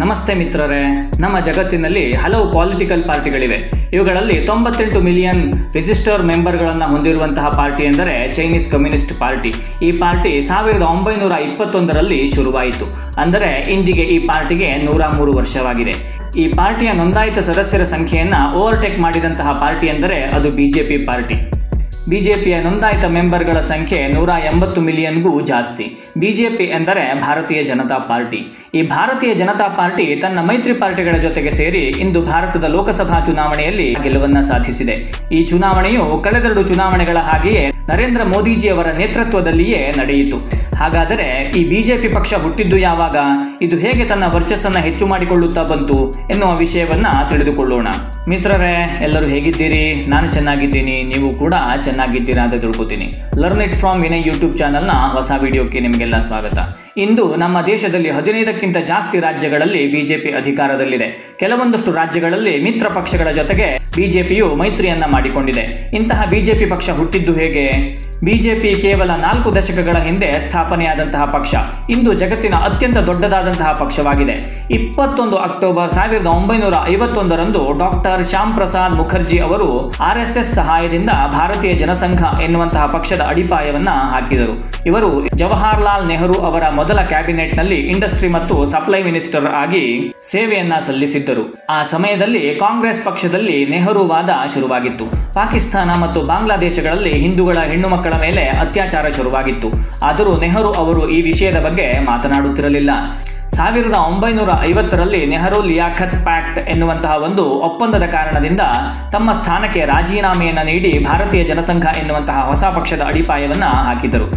ನಮಸ್ತೆ ಮಿತ್ರರೇ. ನಮ್ಮ ಜಗತ್ತಿನಲ್ಲಿ ಹಲವು ಪೊಲಿಟಿಕಲ್ ಪಾರ್ಟಿಗಳಿವೆ. ಇವುಗಳಲ್ಲಿ 98 ಮಿಲಿಯನ್ ರಿಜಿಸ್ಟರ್ ಮೆಂಬರ್ಗಳನ್ನು ಹೊಂದಿರುವಂತಹ ಪಾರ್ಟಿ ಎಂದರೆ ಚೈನೀಸ್ ಕಮ್ಯುನಿಸ್ಟ್ ಪಾರ್ಟಿ. ಈ ಪಾರ್ಟಿ 1921ರಲ್ಲಿ ಶುರುವಾಯಿತು. ಅಂದರೆ ಇಂದಿಗೆ ಈ ಪಾರ್ಟಿಗೆ 103 ವರ್ಷವಾಗಿದೆ. ಈ ಪಾರ್ಟಿಯ ನೋಂದಾಯಿತ ಸದಸ್ಯರ ಸಂಖ್ಯೆಯನ್ನು ಓವರ್ಟೇಕ್ ಮಾಡಿದಂತಹ ಪಾರ್ಟಿ ಎಂದರೆ ಅದು ಬಿಜೆಪಿ ಪಾರ್ಟಿ. ಬಿಜೆಪಿಯ ನೋಂದಾಯಿತ ಮೆಂಬರ್ಗಳ ಸಂಖ್ಯೆ 180 ಮಿಲಿಯನ್ಗೂ ಜಾಸ್ತಿ. ಬಿಜೆಪಿ ಎಂದರೆ ಭಾರತೀಯ ಜನತಾ ಪಾರ್ಟಿ. ಈ ಭಾರತೀಯ ಜನತಾ ಪಾರ್ಟಿ ತನ್ನ ಮೈತ್ರಿ ಪಾರ್ಟಿಗಳ ಜೊತೆಗೆ ಸೇರಿ ಇಂದು ಭಾರತದ ಲೋಕಸಭಾ ಚುನಾವಣೆಯಲ್ಲಿ ಗೆಲುವನ್ನು ಸಾಧಿಸಿದೆ. ಈ ಚುನಾವಣೆಯು ಕಳೆದೆರಡು ಚುನಾವಣೆಗಳ ಹಾಗೆಯೇ ನರೇಂದ್ರ ಮೋದಿಜಿಯವರ ನೇತೃತ್ವದಲ್ಲಿಯೇ ನಡೆಯಿತು. ಹಾಗಾದರೆ ಈ ಬಿಜೆಪಿ ಪಕ್ಷ ಹುಟ್ಟಿದ್ದು ಯಾವಾಗ, ಇದು ಹೇಗೆ ತನ್ನ ವರ್ಚಸ್ಸನ್ನು ಹೆಚ್ಚು ಮಾಡಿಕೊಳ್ಳುತ್ತಾ ಬಂತು ಎನ್ನುವ ವಿಷಯವನ್ನ ತಿಳಿದುಕೊಳ್ಳೋಣ. ಮಿತ್ರರೇ, ಎಲ್ಲರೂ ಹೇಗಿದ್ದೀರಿ? ನಾನು ಚೆನ್ನಾಗಿದ್ದೀನಿ, ನೀವು ಕೂಡ ಚೆನ್ನಾಗಿದ್ದೀರಾ ಅಂತ ತಿಳ್ಕೊತೀನಿ. Learn it from Vinay YouTube ಚಾನಲ್ನ ಹೊಸ ವಿಡಿಯೋಕ್ಕೆ ನಿಮಗೆಲ್ಲ ಸ್ವಾಗತ. ಇಂದು ನಮ್ಮ ದೇಶದಲ್ಲಿ 15ಕ್ಕಿಂತ ಜಾಸ್ತಿ ರಾಜ್ಯಗಳಲ್ಲಿ ಬಿಜೆಪಿ ಅಧಿಕಾರದಲ್ಲಿದೆ. ಕೆಲವೊಂದಷ್ಟು ರಾಜ್ಯಗಳಲ್ಲಿ ಮಿತ್ರ ಪಕ್ಷಗಳ ಜೊತೆಗೆ ಬಿಜೆಪಿಯು ಮೈತ್ರಿಯನ್ನ ಮಾಡಿಕೊಂಡಿದೆ. ಇಂತಹ ಬಿಜೆಪಿ ಪಕ್ಷ ಹುಟ್ಟಿದ್ದು ಹೇಗೆ? ಬಿಜೆಪಿ ಕೇವಲ 4 ದಶಕಗಳ ಹಿಂದೆ ಸ್ಥಾಪನೆಯಾದಂತಹ ಪಕ್ಷ. ಇಂದು ಜಗತ್ತಿನ ಅತ್ಯಂತ ದೊಡ್ಡದಾದಂತಹ ಪಕ್ಷವಾಗಿದೆ. 21 ಅಕ್ಟೋಬರ್ 1951ರಂದು ಡಾಕ್ಟರ್ ಶ್ಯಾಮ್ ಪ್ರಸಾದ್ ಮುಖರ್ಜಿ ಅವರು RSS ಸಹಾಯದಿಂದ ಭಾರತೀಯ ಜನಸಂಘ ಎನ್ನುವಂತಹ ಪಕ್ಷದ ಅಡಿಪಾಯವನ್ನ ಹಾಕಿದರು. ಇವರು ಜವಾಹರ್ಲಾಲ್ ನೆಹರು ಅವರ ಮೊದಲ ಕ್ಯಾಬಿನೆಟ್ನಲ್ಲಿ ಇಂಡಸ್ಟ್ರಿ ಮತ್ತು ಸಪ್ಲೈ ಮಿನಿಸ್ಟರ್ ಆಗಿ ಸೇವೆಯನ್ನ ಸಲ್ಲಿಸಿದ್ದರು. ಆ ಸಮಯದಲ್ಲಿ ಕಾಂಗ್ರೆಸ್ ಪಕ್ಷದಲ್ಲಿ ನೆಹರುವಾದ ಶುರುವಾಗಿತ್ತು. ಪಾಕಿಸ್ತಾನ ಮತ್ತು ಬಾಂಗ್ಲಾದೇಶಗಳಲ್ಲಿ ಹಿಂದೂಗಳ ಹೆಣ್ಣು ಮಕ್ಕಳ ಮೇಲೆ ಅತ್ಯಾಚಾರ ಶುರುವಾಗಿತ್ತು. ಆದರೂ ನೆಹರು ಅವರು ಈ ವಿಷಯದ ಬಗ್ಗೆ ಮಾತನಾಡುತ್ತಿರಲಿಲ್ಲ. 1950ರಲ್ಲಿ ನೆಹರು ಲಿಯಾಖತ್ ಪ್ಯಾಕ್ಟ್ ಎನ್ನುವಂತಹ ಒಂದು ಒಪ್ಪಂದದ ಕಾರಣದಿಂದ ತಮ್ಮ ಸ್ಥಾನಕ್ಕೆ ರಾಜೀನಾಮೆಯನ್ನು ನೀಡಿ ಭಾರತೀಯ ಜನಸಂಘ ಎನ್ನುವಂತಹ ಹೊಸ ಪಕ್ಷದ ಅಡಿಪಾಯವನ್ನು ಹಾಕಿದರು.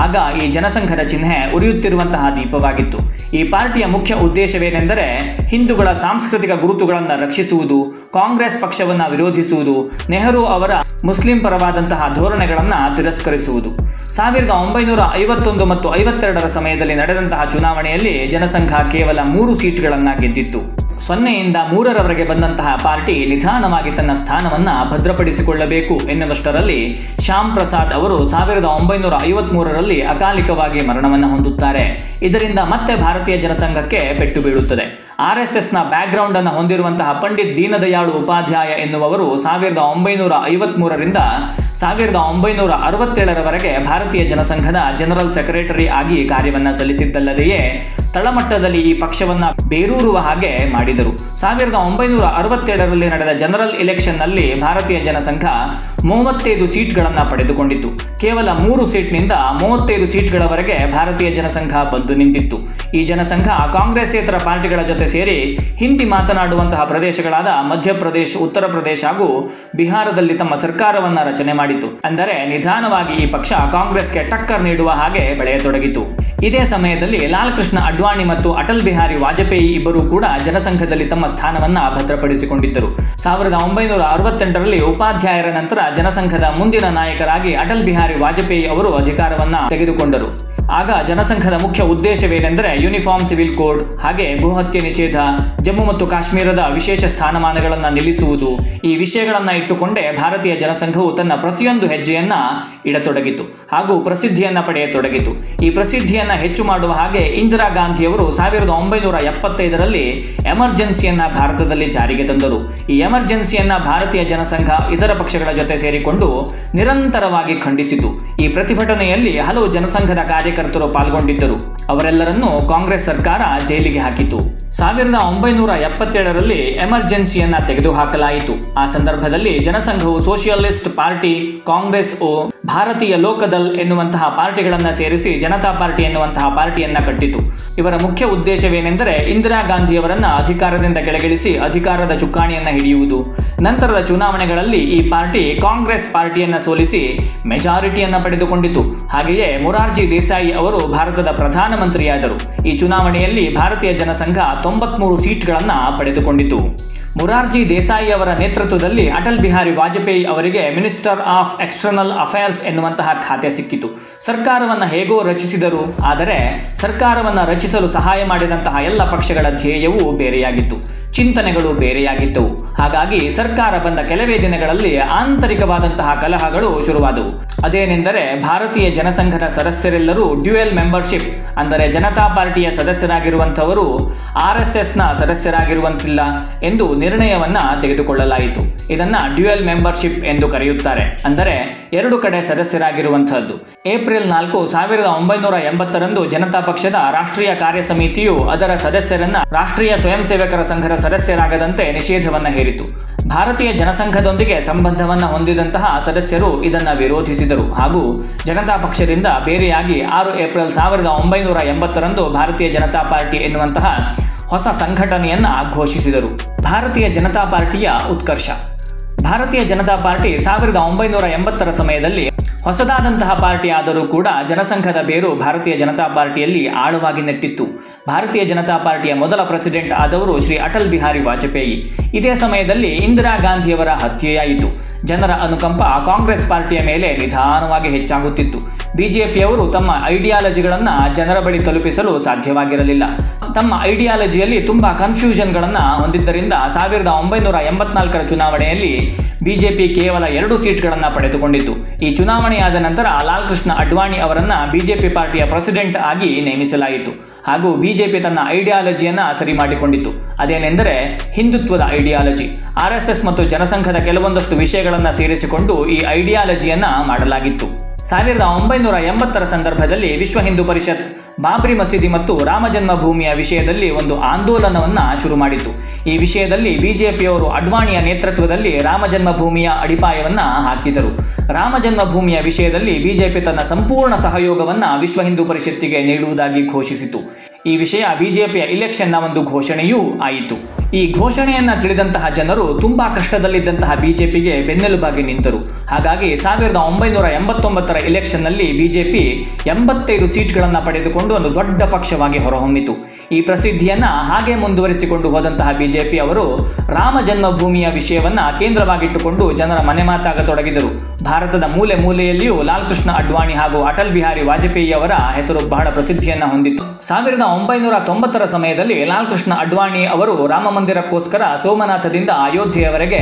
ಆಗ ಈ ಜನಸಂಘದ ಚಿಹ್ನೆ ಉರಿಯುತ್ತಿರುವಂತಹ ದೀಪವಾಗಿತ್ತು. ಈ ಪಾರ್ಟಿಯ ಮುಖ್ಯ ಉದ್ದೇಶವೇನೆಂದರೆ ಹಿಂದೂಗಳ ಸಾಂಸ್ಕೃತಿಕ ಗುರುತುಗಳನ್ನು ರಕ್ಷಿಸುವುದು, ಕಾಂಗ್ರೆಸ್ ಪಕ್ಷವನ್ನು ವಿರೋಧಿಸುವುದು, ನೆಹರು ಅವರ ಮುಸ್ಲಿಂ ಪರವಾದಂತಹ ಧೋರಣೆಗಳನ್ನು ತಿರಸ್ಕರಿಸುವುದು. 1951 ಮತ್ತು 52ರ ಸಮಯದಲ್ಲಿ ನಡೆದಂತಹ ಚುನಾವಣೆಯಲ್ಲಿ ಜನಸಂಘ ಕೇವಲ 3 ಸೀಟ್ಗಳನ್ನು ಗೆದ್ದಿತ್ತು. 0ಯಿಂದ 3ರವರೆಗೆ ಬಂದಂತಹ ಪಾರ್ಟಿ ನಿಧಾನವಾಗಿ ತನ್ನ ಸ್ಥಾನವನ್ನು ಭದ್ರಪಡಿಸಿಕೊಳ್ಳಬೇಕು ಎನ್ನುವಷ್ಟರಲ್ಲಿ ಶ್ಯಾಮ್ ಪ್ರಸಾದ್ ಅವರು 1953ರಲ್ಲಿ ಅಕಾಲಿಕವಾಗಿ ಮರಣವನ್ನು ಹೊಂದುತ್ತಾರೆ. ಇದರಿಂದ ಮತ್ತೆ ಭಾರತೀಯ ಜನಸಂಘಕ್ಕೆ ಪೆಟ್ಟು ಬೀಳುತ್ತದೆ. RSSನ ಬ್ಯಾಕ್ಗ್ರೌಂಡ್ ಅನ್ನು ಹೊಂದಿರುವಂತಹ ಪಂಡಿತ್ ದೀನದಯಾಳು ಉಪಾಧ್ಯಾಯ ಎನ್ನುವವರು 1953ರಿಂದ 1967ರವರೆಗೆ ಭಾರತೀಯ ಜನಸಂಘದ ಜನರಲ್ ಸೆಕ್ರೆಟರಿ ಆಗಿ ಕಾರ್ಯವನ್ನು ಸಲ್ಲಿಸಿದ್ದಲ್ಲದೆಯೇ ತಳಮಟ್ಟದಲ್ಲಿ ಈ ಪಕ್ಷವನ್ನ ಬೇರೂರುವ ಹಾಗೆ ಮಾಡಿದರು. 1967ರಲ್ಲಿ ನಡೆದ ಜನರಲ್ ಎಲೆಕ್ಷನ್ನಲ್ಲಿ ಭಾರತೀಯ ಜನಸಂಘ 35 ಸೀಟ್ಗಳನ್ನು ಪಡೆದುಕೊಂಡಿತು. ಕೇವಲ 3 ಸೀಟ್ನಿಂದ 35 ಸೀಟ್ಗಳವರೆಗೆ ಭಾರತೀಯ ಜನಸಂಘ ಬಂದು ನಿಂತಿತ್ತು. ಈ ಜನಸಂಘ ಕಾಂಗ್ರೆಸ್ಸೇತರ ಪಾರ್ಟಿಗಳ ಜೊತೆ ಸೇರಿ ಹಿಂದಿ ಮಾತನಾಡುವಂತಹ ಪ್ರದೇಶಗಳಾದ ಮಧ್ಯಪ್ರದೇಶ, ಉತ್ತರ ಪ್ರದೇಶ ಹಾಗೂ ಬಿಹಾರದಲ್ಲಿ ತಮ್ಮ ಸರ್ಕಾರವನ್ನ ರಚನೆ ಮಾಡಿತು. ಅಂದರೆ ನಿಧಾನವಾಗಿ ಈ ಪಕ್ಷ ಕಾಂಗ್ರೆಸ್ಗೆ ಟಕ್ಕರ್ ನೀಡುವ ಹಾಗೆ ಬೆಳೆಯತೊಡಗಿತು. ಇದೇ ಸಮಯದಲ್ಲಿ ಲಾಲ್ ಕೃಷ್ಣ ಅಡ್ವಾಣಿ ಮತ್ತು ಅಟಲ್ ಬಿಹಾರಿ ವಾಜಪೇಯಿ ಇಬ್ಬರೂ ಕೂಡ ಜನಸಂಘದಲ್ಲಿ ತಮ್ಮ ಸ್ಥಾನವನ್ನ ಭದ್ರಪಡಿಸಿಕೊಂಡಿದ್ದರು. 1968ರಲ್ಲಿ ಉಪಾಧ್ಯಾಯರ ನಂತರ ಜನಸಂಘದ ಮುಂದಿನ ನಾಯಕರಾಗಿ ಅಟಲ್ ಬಿಹಾರಿ ವಾಜಪೇಯಿ ಅವರು ಅಧಿಕಾರವನ್ನ ತೆಗೆದುಕೊಂಡರು. ಆಗ ಜನಸಂಘದ ಮುಖ್ಯ ಉದ್ದೇಶವೇನೆಂದರೆ ಯೂನಿಫಾರ್ಮ್ ಸಿವಿಲ್ ಕೋಡ್, ಹಾಗೆ ಗೋಹತ್ಯೆ ನಿಷೇಧ, ಜಮ್ಮು ಮತ್ತು ಕಾಶ್ಮೀರದ ವಿಶೇಷ ಸ್ಥಾನಮಾನಗಳನ್ನು ನಿಲ್ಲಿಸುವುದು. ಈ ವಿಷಯಗಳನ್ನು ಇಟ್ಟುಕೊಂಡೇ ಭಾರತೀಯ ಜನಸಂಘವು ತನ್ನ ಪ್ರತಿಯೊಂದು ಹೆಜ್ಜೆಯನ್ನ ಇಡತೊಡಗಿತು ಹಾಗೂ ಪ್ರಸಿದ್ಧಿಯನ್ನ ಪಡೆಯತೊಡಗಿತು. ಈ ಪ್ರಸಿದ್ಧಿಯನ್ನ ಹೆಚ್ಚು ಮಾಡುವ ಹಾಗೆ ಇಂದಿರಾ ಗಾಂಧಿಯವರು 1975ರಲ್ಲಿ ಎಮರ್ಜೆನ್ಸಿಯನ್ನ ಭಾರತದಲ್ಲಿ ಜಾರಿಗೆ ತಂದರು. ಈ ಎಮರ್ಜೆನ್ಸಿಯನ್ನ ಭಾರತೀಯ ಜನಸಂಘ ಇತರ ಪಕ್ಷಗಳ ಜೊತೆ ಸೇರಿಕೊಂಡು ನಿರಂತರವಾಗಿ ಖಂಡಿಸಿತು. ಈ ಪ್ರತಿಭಟನೆಯಲ್ಲಿ ಹಲವು ಜನಸಂಘದ ಕಾರ್ಯಕರ್ತರು ಪಾಲ್ಗೊಂಡಿದ್ದರು. ಅವರೆಲ್ಲರನ್ನೂ ಕಾಂಗ್ರೆಸ್ ಸರ್ಕಾರ ಜೈಲಿಗೆ ಹಾಕಿತು. 1977ರಲ್ಲಿ ಎಮರ್ಜೆನ್ಸಿಯನ್ನ ತೆಗೆದುಹಾಕಲಾಯಿತು. ಆ ಸಂದರ್ಭದಲ್ಲಿ ಜನಸಂಘವು ಸೋಷಿಯಲಿಸ್ಟ್ ಪಾರ್ಟಿ, ಕಾಂಗ್ರೆಸ್ ಓ ಭಾರತೀಯ ಲೋಕದಲ್ ಎನ್ನುವಂತಹ ಪಾರ್ಟಿಗಳನ್ನು ಸೇರಿಸಿ ಜನತಾ ಪಾರ್ಟಿ ಎನ್ನುವಂತಹ ಪಾರ್ಟಿಯನ್ನ ಕಟ್ಟಿತು. ಇವರ ಮುಖ್ಯ ಉದ್ದೇಶವೇನೆಂದರೆ ಇಂದಿರಾ ಗಾಂಧಿಯವರನ್ನ ಅಧಿಕಾರದಿಂದ ಕೆಳಗಿಳಿಸಿ ಅಧಿಕಾರದ ಚುಕ್ಕಾಣಿಯನ್ನ ಹಿಡಿಯುವುದು. ನಂತರದ ಚುನಾವಣೆಗಳಲ್ಲಿ ಈ ಪಾರ್ಟಿ ಕಾಂಗ್ರೆಸ್ ಪಾರ್ಟಿಯನ್ನ ಸೋಲಿಸಿ ಮೆಜಾರಿಟಿಯನ್ನ ಪಡೆದುಕೊಂಡಿತು. ಹಾಗೆಯೇ ಮೊರಾರ್ಜಿ ದೇಸಾಯಿ ಅವರು ಭಾರತದ ಪ್ರಧಾನಮಂತ್ರಿಯಾದರು. ಈ ಚುನಾವಣೆಯಲ್ಲಿ ಭಾರತೀಯ ಜನಸಂಘ 93 ಸೀಟ್ಗಳನ್ನು ಪಡೆದುಕೊಂಡಿತು. ಮೊರಾರ್ಜಿ ದೇಸಾಯಿ ಅವರ ನೇತೃತ್ವದಲ್ಲಿ ಅಟಲ್ ಬಿಹಾರಿ ವಾಜಪೇಯಿ ಅವರಿಗೆ ಮಿನಿಸ್ಟರ್ ಆಫ್ ಎಕ್ಸ್ಟರ್ನಲ್ ಅಫೇರ್ಸ್ ಎನ್ನುವಂತಹ ಖಾತೆ ಸಿಕ್ಕಿತು. ಸರ್ಕಾರವನ್ನು ಹೇಗೋ ರಚಿಸಿದರು, ಆದರೆ ಸರ್ಕಾರವನ್ನು ರಚಿಸಲು ಸಹಾಯ ಮಾಡಿದಂತಹ ಎಲ್ಲ ಪಕ್ಷಗಳ ಧ್ಯೇಯವೂ ಬೇರೆಯಾಗಿತ್ತು. ಚಿಂತನೆಗಳು ಬೇರೆಯಾಗಿದ್ದವು. ಹಾಗಾಗಿ ಸರ್ಕಾರ ಬಂದ ಕೆಲವೇ ದಿನಗಳಲ್ಲಿ ಆಂತರಿಕವಾದಂತಹ ಕಲಹಗಳು ಶುರುವಾದವು. ಅದೇನೆಂದರೆ ಭಾರತೀಯ ಜನಸಂಘದ ಸದಸ್ಯರೆಲ್ಲರೂ ಡ್ಯುಯಲ್ ಮೆಂಬರ್ಶಿಪ್, ಅಂದರೆ ಜನತಾ ಪಾರ್ಟಿಯ ಸದಸ್ಯರಾಗಿರುವಂಥವರು RSSನ ಸದಸ್ಯರಾಗಿರುವಂತಿಲ್ಲ ಎಂದು ನಿರ್ಣಯವನ್ನ ತೆಗೆದುಕೊಳ್ಳಲಾಯಿತು. ಇದನ್ನ ಡ್ಯುಯಲ್ ಮೆಂಬರ್ಶಿಪ್ ಎಂದು ಕರೆಯುತ್ತಾರೆ, ಅಂದರೆ ಎರಡು ಕಡೆ ಸದಸ್ಯರಾಗಿರುವಂತಹದ್ದು. ಏಪ್ರಿಲ್ 4, 1980ರಂದು ಜನತಾ ಪಕ್ಷದ ರಾಷ್ಟ್ರೀಯ ಕಾರ್ಯ ಸಮಿತಿಯು ಅದರ ಸದಸ್ಯರನ್ನ ರಾಷ್ಟ್ರೀಯ ಸ್ವಯಂ ಸೇವಕರ ಸಂಘದ ಸದಸ್ಯರಾಗದಂತೆ ನಿಷೇಧವನ್ನ ಹೇರಿತು. ಭಾರತೀಯ ಜನಸಂಘದೊಂದಿಗೆ ಸಂಬಂಧವನ್ನ ಹೊಂದಿದಂತಹ ಸದಸ್ಯರು ಇದನ್ನ ವಿರೋಧಿಸಿದರು ಹಾಗೂ ಜನತಾ ಪಕ್ಷದಿಂದ ಬೇರೆಯಾಗಿ 6 ಏಪ್ರಿಲ್ 1980ರಂದು ಭಾರತೀಯ ಜನತಾ ಪಾರ್ಟಿ ಎನ್ನುವಂತಹ ಹೊಸ ಸಂಘಟನೆಯನ್ನ ಘೋಷಿಸಿದರು. ಭಾರತೀಯ ಜನತಾ ಪಾರ್ಟಿಯ ಉತ್ಕರ್ಷ. ಭಾರತೀಯ ಜನತಾ ಪಾರ್ಟಿ 1980ರ ಸಮಯದಲ್ಲಿ ಹೊಸದಾದಂತಹ ಪಾರ್ಟಿ ಆದರೂ ಕೂಡ ಜನಸಂಘದ ಬೇರು ಭಾರತೀಯ ಜನತಾ ಪಾರ್ಟಿಯಲ್ಲಿ ಆಳವಾಗಿ ನೆಟ್ಟಿತ್ತು. ಭಾರತೀಯ ಜನತಾ ಪಾರ್ಟಿಯ ಮೊದಲ ಪ್ರೆಸಿಡೆಂಟ್ ಆದವರು ಶ್ರೀ ಅಟಲ್ ಬಿಹಾರಿ ವಾಜಪೇಯಿ. ಇದೇ ಸಮಯದಲ್ಲಿ ಇಂದಿರಾ ಗಾಂಧಿಯವರ ಹತ್ಯೆಯಾಯಿತು. ಜನರ ಅನುಕಂಪ ಕಾಂಗ್ರೆಸ್ ಪಾರ್ಟಿಯ ಮೇಲೆ ನಿಧಾನವಾಗಿ ಹೆಚ್ಚಾಗುತ್ತಿತ್ತು. ಬಿಜೆಪಿಯವರು ತಮ್ಮ ಐಡಿಯಾಲಜಿಗಳನ್ನು ಜನರ ಬಳಿ ತಲುಪಿಸಲು ಸಾಧ್ಯವಾಗಿರಲಿಲ್ಲ. ತಮ್ಮ ಐಡಿಯಾಲಜಿಯಲ್ಲಿ ತುಂಬಾ ಕನ್ಫ್ಯೂಷನ್ಗಳನ್ನು ಹೊಂದಿದ್ದರಿಂದ 1984ರ ಚುನಾವಣೆಯಲ್ಲಿ ಬಿಜೆಪಿ ಕೇವಲ 2 ಸೀಟ್ಗಳನ್ನು ಪಡೆದುಕೊಂಡಿತ್ತು. ಈ ಚುನಾವಣೆಯಾದ ನಂತರ ಲಾಲ್ ಕೃಷ್ಣ ಅಡ್ವಾಣಿ ಅವರನ್ನ ಬಿಜೆಪಿ ಪಾರ್ಟಿಯ ಪ್ರೆಸಿಡೆಂಟ್ ಆಗಿ ನೇಮಿಸಲಾಯಿತು ಹಾಗೂ ಬಿಜೆಪಿ ತನ್ನ ಐಡಿಯಾಲಜಿಯನ್ನ ಸರಿ ಮಾಡಿಕೊಂಡಿತು. ಅದೇನೆಂದರೆ ಹಿಂದುತ್ವದ ಐಡಿಯಾಲಜಿ. RSS ಮತ್ತು ಜನಸಂಘದ ಕೆಲವೊಂದಷ್ಟು ವಿಷಯಗಳನ್ನು ಸೇರಿಸಿಕೊಂಡು ಈ ಐಡಿಯಾಲಜಿಯನ್ನ ಮಾಡಲಾಗಿತ್ತು. 1980ರ ಸಂದರ್ಭದಲ್ಲಿ ವಿಶ್ವ ಹಿಂದೂ ಪರಿಷತ್ ಬಾಬ್ರಿ ಮಸೀದಿ ಮತ್ತು ರಾಮ ಜನ್ಮಭೂಮಿಯ ವಿಷಯದಲ್ಲಿ ಒಂದು ಆಂದೋಲನವನ್ನ ಶುರು ಮಾಡಿತು. ಈ ವಿಷಯದಲ್ಲಿ ಬಿಜೆಪಿಯವರು ಅಡ್ವಾಣಿಯ ನೇತೃತ್ವದಲ್ಲಿ ರಾಮ ಜನ್ಮಭೂಮಿಯ ಅಡಿಪಾಯವನ್ನ ಹಾಕಿದರು. ರಾಮ ಜನ್ಮಭೂಮಿಯ ವಿಷಯದಲ್ಲಿ ಬಿಜೆಪಿ ತನ್ನ ಸಂಪೂರ್ಣ ಸಹಯೋಗವನ್ನ ವಿಶ್ವ ಹಿಂದೂ ಪರಿಷತ್ತಿಗೆ ನೀಡುವುದಾಗಿ ಘೋಷಿಸಿತು. ಈ ವಿಷಯ ಬಿಜೆಪಿಯ ಇಲೆಕ್ಷನ್ನ ಒಂದು ಘೋಷಣೆಯೂ ಆಯಿತು. ಈ ಘೋಷಣೆಯನ್ನ ತಿಳಿದಂತಹ ಜನರು ತುಂಬಾ ಕಷ್ಟದಲ್ಲಿದ್ದಂತಹ ಬಿಜೆಪಿಗೆ ಬೆನ್ನೆಲುಬಾಗಿ ನಿಂತರು. ಹಾಗಾಗಿ 1989ರ ಎಲೆಕ್ಷನ್ನಲ್ಲಿ ಬಿಜೆಪಿ 85 ಸೀಟ್ಗಳನ್ನು ಪಡೆದುಕೊಂಡು ಒಂದು ದೊಡ್ಡ ಪಕ್ಷವಾಗಿ ಹೊರಹೊಮ್ಮಿತು. ಈ ಪ್ರಸಿದ್ಧಿಯನ್ನ ಹಾಗೆ ಮುಂದುವರಿಸಿಕೊಂಡು ಹೋದಂತಹ ಬಿಜೆಪಿ ಅವರು ರಾಮ ಜನ್ಮಭೂಮಿಯ ವಿಷಯವನ್ನ ಕೇಂದ್ರವಾಗಿಟ್ಟುಕೊಂಡು ಜನರ ಮನೆ ಮಾತಾಗತೊಡಗಿದರು. ಭಾರತದ ಮೂಲೆ ಮೂಲೆಯಲ್ಲಿಯೂ ಲಾಲ್ ಕೃಷ್ಣ ಅಡ್ವಾಣಿ ಹಾಗೂ ಅಟಲ್ ಬಿಹಾರಿ ವಾಜಪೇಯಿ ಅವರ ಹೆಸರು ಬಹಳ ಪ್ರಸಿದ್ಧಿಯನ್ನ ಹೊಂದಿತ್ತು. 1990ರ ಸಮಯದಲ್ಲಿ ಲಾಲ್ ಕೃಷ್ಣ ಅಡ್ವಾಣಿ ಅವರು ರಾಮ ಮಂದಿರಕ್ಕೋಸ್ಕರ ಸೋಮನಾಥದಿಂದ ಅಯೋಧ್ಯೆಯವರೆಗೆ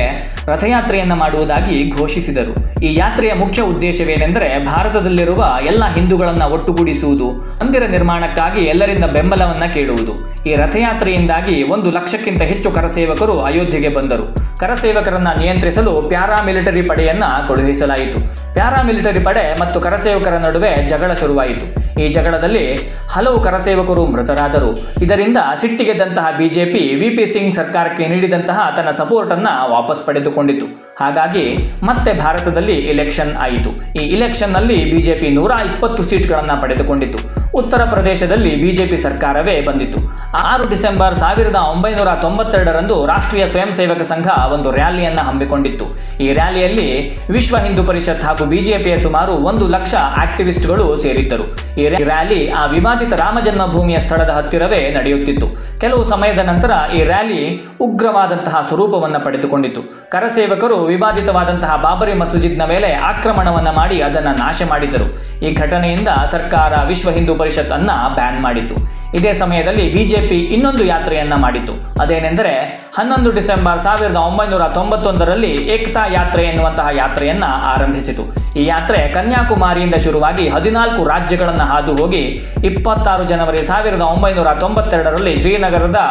ರಥಯಾತ್ರೆಯನ್ನ ಮಾಡುವುದಾಗಿ ಘೋಷಿಸಿದರು. ಈ ಯಾತ್ರೆಯ ಮುಖ್ಯ ಉದ್ದೇಶವೇನೆಂದರೆ ಭಾರತದಲ್ಲಿರುವ ಎಲ್ಲ ಹಿಂದೂಗಳನ್ನ ಒಟ್ಟುಗೂಡಿಸುವುದು, ಮಂದಿರ ನಿರ್ಮಾಣಕ್ಕಾಗಿ ಎಲ್ಲರಿಂದ ಬೆಂಬಲವನ್ನ ಕೇಳುವುದು. ಈ ರಥಯಾತ್ರೆಯಿಂದಾಗಿ 1 ಲಕ್ಷಕ್ಕಿಂತ ಹೆಚ್ಚು ಕರಸೇವಕರು ಅಯೋಧ್ಯೆಗೆ ಬಂದರು. ಕರಸೇವಕರನ್ನ ನಿಯಂತ್ರಿಸಲು ಪ್ಯಾರಾಮಿಲಿಟರಿ ಪಡೆಯನ್ನ ಕಳುಹಿಸಲಾಯಿತು. ಪ್ಯಾರಾಮಿಲಿಟರಿ ಪಡೆ ಮತ್ತು ಕರಸೇವಕರ ನಡುವೆ ಜಗಳ ಶುರುವಾಯಿತು. ಈ ಜಗಳದಲ್ಲಿ ಹಲವು ಕರಸೇವಕರು ಮೃತರಾದರು. ಇದರಿಂದ ಸಿಟ್ಟಿಗೆದ್ದಂತಹ ಬಿಜೆಪಿ VP ಸಿಂಗ್ ಸರ್ಕಾರಕ್ಕೆ ನೀಡಿದಂತಹ ತನ್ನ ಸಪೋರ್ಟ್ ಅನ್ನ ವಾಪಸ್ ಪಡೆದುಕೊಂಡಿತು. ಹಾಗಾಗಿ ಮತ್ತೆ ಭಾರತದಲ್ಲಿ ಎಲೆಕ್ಷನ್ ಆಯಿತು. ಈ ಎಲೆಕ್ಷನ್ ನಲ್ಲಿ ಬಿಜೆಪಿ 120 ಸೀಟ್ಗಳನ್ನು ಪಡೆದುಕೊಂಡಿತು. ಉತ್ತರ ಪ್ರದೇಶದಲ್ಲಿ ಬಿಜೆಪಿ ಸರ್ಕಾರವೇ ಬಂದಿತು. 6 ಡಿಸೆಂಬರ್ 1992ರಂದು ರಾಷ್ಟ್ರೀಯ ಸ್ವಯಂ ಸೇವಕ ಸಂಘ ಒಂದು ರ್ಯಾಲಿಯನ್ನು ಹಮ್ಮಿಕೊಂಡಿತ್ತು. ಈ ರ್ಯಾಲಿಯಲ್ಲಿ ವಿಶ್ವ ಹಿಂದೂ ಪರಿಷತ್ ಹಾಗೂ ಬಿಜೆಪಿಯ ಸುಮಾರು 1 ಲಕ್ಷ ಆಕ್ಟಿವಿಸ್ಟ್ಗಳು ಸೇರಿದ್ದರು. ಈ ರ್ಯಾಲಿ ಆ ವಿವಾದಿತ ರಾಮ ಜನ್ಮಭೂಮಿಯ ಸ್ಥಳದ ಹತ್ತಿರವೇ ನಡೆಯುತ್ತಿತ್ತು. ಕೆಲವು ಸಮಯದ ನಂತರ ಈ ರ್ಯಾಲಿ ಉಗ್ರವಾದಂತಹ ಸ್ವರೂಪವನ್ನು ಪಡೆದುಕೊಂಡಿತು. ಕರಸೇವಕರು ವಿವಾದಿತವಾದಂತಹ ಬಾಬರಿ ಮಸೀದಿನ ಮೇಲೆ ಆಕ್ರಮಣವನ್ನ ಮಾಡಿ ಅದನ್ನು ನಾಶ ಮಾಡಿದರು. ಈ ಘಟನೆಯಿಂದ ಸರ್ಕಾರ ವಿಶ್ವ ಹಿಂದೂ ಪರಿಷತ್ ಅನ್ನ ಬ್ಯಾನ್ ಮಾಡಿತು. ಇದೇ ಸಮಯದಲ್ಲಿ ಬಿಜೆಪಿ ಇನ್ನೊಂದು ಯಾತ್ರೆಯನ್ನ ಮಾಡಿತು. ಅದೇನೆಂದರೆ 11 ಡಿಸೆಂಬರ್ 1991ರಲ್ಲಿ ಏಕತಾ ಯಾತ್ರೆ ಎನ್ನುವಂತಹ ಯಾತ್ರೆಯನ್ನ ಆರಂಭಿಸಿತು. ಈ ಯಾತ್ರೆ ಕನ್ಯಾಕುಮಾರಿಯಿಂದ ಶುರುವಾಗಿ 14 ರಾಜ್ಯಗಳನ್ನು ಹಾದು ಹೋಗಿ 26 ಜನವರಿ 1992ರಲ್ಲಿ ಶ್ರೀನಗರದ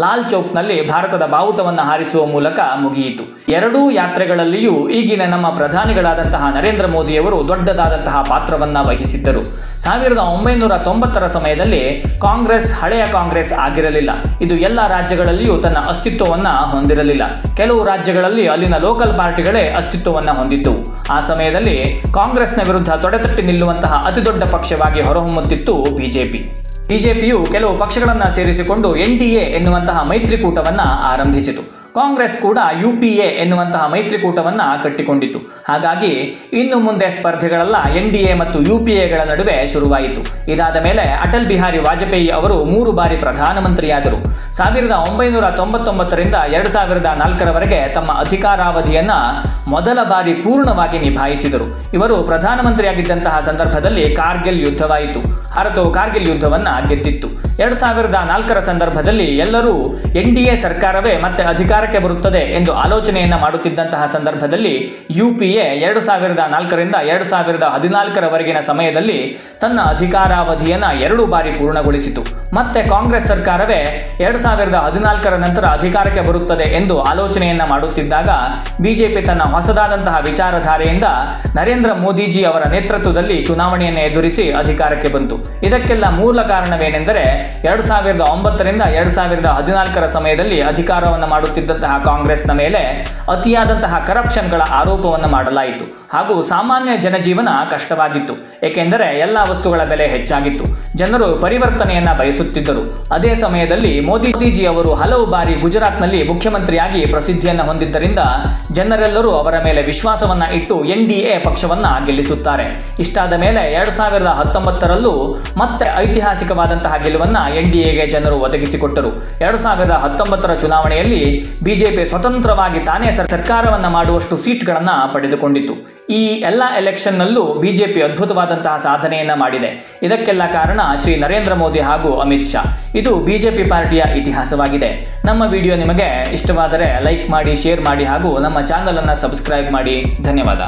ಲಾಲ್ ಚೌಕ್ನಲ್ಲಿ ಭಾರತದ ಬಾವುಟವನ್ನು ಹಾರಿಸುವ ಮೂಲಕ ಮುಗಿಯಿತು. ಎರಡೂ ಯಾತ್ರೆಗಳಲ್ಲಿಯೂ ಈಗಿನ ನಮ್ಮ ಪ್ರಧಾನಿಗಳಾದಂತಹ ನರೇಂದ್ರ ಮೋದಿಯವರು ದೊಡ್ಡದಾದಂತಹ ಪಾತ್ರವನ್ನ ವಹಿಸಿದ್ದರು. 1990ರ ಸಮಯದಲ್ಲಿ ಕಾಂಗ್ರೆಸ್ ಹಳೆಯ ಕಾಂಗ್ರೆಸ್ ಆಗಿರಲಿಲ್ಲ. ಇದು ಎಲ್ಲ ರಾಜ್ಯಗಳಲ್ಲಿಯೂ ತನ್ನ ಅಸ್ತಿತ್ವವನ್ನ ಹೊಂದಿರಲಿಲ್ಲ. ಕೆಲವು ರಾಜ್ಯಗಳಲ್ಲಿ ಅಲ್ಲಿನ ಲೋಕಲ್ ಪಾರ್ಟಿಗಳೇ ಅಸ್ತಿತ್ವವನ್ನ ಹೊಂದಿದ್ದವು. ಆ ಸಮಯದಲ್ಲಿ ಕಾಂಗ್ರೆಸ್ನ ವಿರುದ್ಧ ತೊಡೆತಟ್ಟಿ ನಿಲ್ಲುವಂತಹ ಅತಿದೊಡ್ಡ ಪಕ್ಷವಾಗಿ ಹೊರಹೊಮ್ಮುತ್ತಿತ್ತು ಬಿಜೆಪಿ. ಬಿಜೆಪಿಯು ಕೆಲವು ಪಕ್ಷಗಳನ್ನು ಸೇರಿಸಿಕೊಂಡು NDA ಎನ್ನುವಂತಹ ಮೈತ್ರಿಕೂಟವನ್ನ ಆರಂಭಿಸಿತು. ಕಾಂಗ್ರೆಸ್ ಕೂಡ UPA ಎನ್ನುವಂತಹ ಮೈತ್ರಿಕೂಟವನ್ನ ಕಟ್ಟಿಕೊಂಡಿತು. ಹಾಗಾಗಿ ಇನ್ನು ಮುಂದೆ ಸ್ಪರ್ಧೆಗಳೆಲ್ಲ NDA ಮತ್ತು UPAಗಳ ನಡುವೆ ಶುರುವಾಯಿತು. ಇದಾದ ಮೇಲೆ ಅಟಲ್ ಬಿಹಾರಿ ವಾಜಪೇಯಿ ಅವರು 3 ಬಾರಿ ಪ್ರಧಾನಮಂತ್ರಿಯಾದರು. 1999ರಿಂದ 2004ರವರೆಗೆ ತಮ್ಮ ಅಧಿಕಾರಾವಧಿಯನ್ನ ಮೊದಲ ಬಾರಿ ಪೂರ್ಣವಾಗಿ ನಿಭಾಯಿಸಿದರು. ಇವರು ಪ್ರಧಾನಮಂತ್ರಿಯಾಗಿದ್ದಂತಹ ಸಂದರ್ಭದಲ್ಲಿ ಕಾರ್ಗಿಲ್ ಯುದ್ಧವಾಯಿತು. ಭಾರತವು ಕಾರ್ಗಿಲ್ ಯುದ್ಧವನ್ನು ಗೆದ್ದಿತ್ತು. 2004ರ ಸಂದರ್ಭದಲ್ಲಿ ಎಲ್ಲರೂ NDA ಸರ್ಕಾರವೇ ಮತ್ತೆ ಅಧಿಕಾರಕ್ಕೆ ಬರುತ್ತದೆ ಎಂದು ಆಲೋಚನೆಯನ್ನು ಮಾಡುತ್ತಿದ್ದಂತಹ ಸಂದರ್ಭದಲ್ಲಿ UPA 2004ರಿಂದ 2014ರವರೆಗಿನ ಸಮಯದಲ್ಲಿ ತನ್ನ ಅಧಿಕಾರಾವಧಿಯನ್ನು 2 ಬಾರಿ ಪೂರ್ಣಗೊಳಿಸಿತು. ಮತ್ತೆ ಕಾಂಗ್ರೆಸ್ ಸರ್ಕಾರವೇ 2014ರ ನಂತರ ಅಧಿಕಾರಕ್ಕೆ ಬರುತ್ತದೆ ಎಂದು ಆಲೋಚನೆಯನ್ನು ಮಾಡುತ್ತಿದ್ದಾಗ ಬಿಜೆಪಿ ತನ್ನ ಹೊಸದಾದಂತಹ ವಿಚಾರಧಾರೆಯಿಂದ ನರೇಂದ್ರ ಮೋದಿಜಿ ಅವರ ನೇತೃತ್ವದಲ್ಲಿ ಚುನಾವಣೆಯನ್ನು ಎದುರಿಸಿ ಅಧಿಕಾರಕ್ಕೆ ಬಂತು. ಇದಕ್ಕೆಲ್ಲ ಮೂಲ ಕಾರಣವೇನೆಂದರೆ 2009ರಿಂದ 2014ರ ಸಮಯದಲ್ಲಿ ಅಧಿಕಾರವನ್ನು ಮಾಡುತ್ತಿದ್ದಂತಹ ಕಾಂಗ್ರೆಸ್ನ ಮೇಲೆ ಅತಿಯಾದಂತಹ ಕರಪ್ಷನ್ಗಳ ಆರೋಪವನ್ನು ಮಾಡಲಾಯಿತು ಹಾಗೂ ಸಾಮಾನ್ಯ ಜನಜೀವನ ಕಷ್ಟವಾಗಿತ್ತು. ಏಕೆಂದರೆ ಎಲ್ಲ ವಸ್ತುಗಳ ಬೆಲೆ ಹೆಚ್ಚಾಗಿತ್ತು. ಜನರು ಪರಿವರ್ತನೆಯನ್ನ ಬಯಸುತ್ತಿದ್ದರು. ಅದೇ ಸಮಯದಲ್ಲಿ ಮೋದಿಜಿ ಅವರು ಹಲವು ಬಾರಿ ಗುಜರಾತ್ನಲ್ಲಿ ಮುಖ್ಯಮಂತ್ರಿಯಾಗಿ ಪ್ರಸಿದ್ಧಿಯನ್ನು ಹೊಂದಿದ್ದರಿಂದ ಜನರೆಲ್ಲರೂ ಅವರ ಮೇಲೆ ವಿಶ್ವಾಸವನ್ನ ಇಟ್ಟು NDA ಪಕ್ಷವನ್ನ ಗೆಲ್ಲಿಸುತ್ತಾರೆ. ಇಷ್ಟಾದ ಮೇಲೆ 2019ರಲ್ಲೂ ಮತ್ತೆ ಐತಿಹಾಸಿಕವಾದಂತಹ ಗೆಲುವನ್ನ NDAಗೆ ಜನರು ಒದಗಿಸಿಕೊಟ್ಟರು. 2019ರ ಚುನಾವಣೆಯಲ್ಲಿ ಬಿಜೆಪಿ ಸ್ವತಂತ್ರವಾಗಿ ತಾನೇ ಸರ್ಕಾರವನ್ನ ಮಾಡುವಷ್ಟು ಸೀಟ್ಗಳನ್ನ ಪಡೆದುಕೊಂಡಿತು. ಈ ಎಲ್ಲ ಎಲೆಕ್ಷನ್ನಲ್ಲೂ ಬಿಜೆಪಿ ಅದ್ಭುತವಾದಂತಹ ಸಾಧನೆಯನ್ನ ಮಾಡಿದೆ. ಇದಕ್ಕೆಲ್ಲ ಕಾರಣ ಶ್ರೀ ನರೇಂದ್ರ ಮೋದಿ ಹಾಗೂ ಅಮಿತ್ ಶಾ. ಇದು ಬಿಜೆಪಿ ಪಾರ್ಟಿಯ ಇತಿಹಾಸವಾಗಿದೆ. ನಮ್ಮ ವಿಡಿಯೋ ನಿಮಗೆ ಇಷ್ಟವಾದರೆ ಲೈಕ್ ಮಾಡಿ, ಶೇರ್ ಮಾಡಿ ಹಾಗೂ ನಮ್ಮ ಚಾನಲ್ ಅನ್ನು ಸಬ್ಸ್ಕ್ರೈಬ್ ಮಾಡಿ. ಧನ್ಯವಾದ.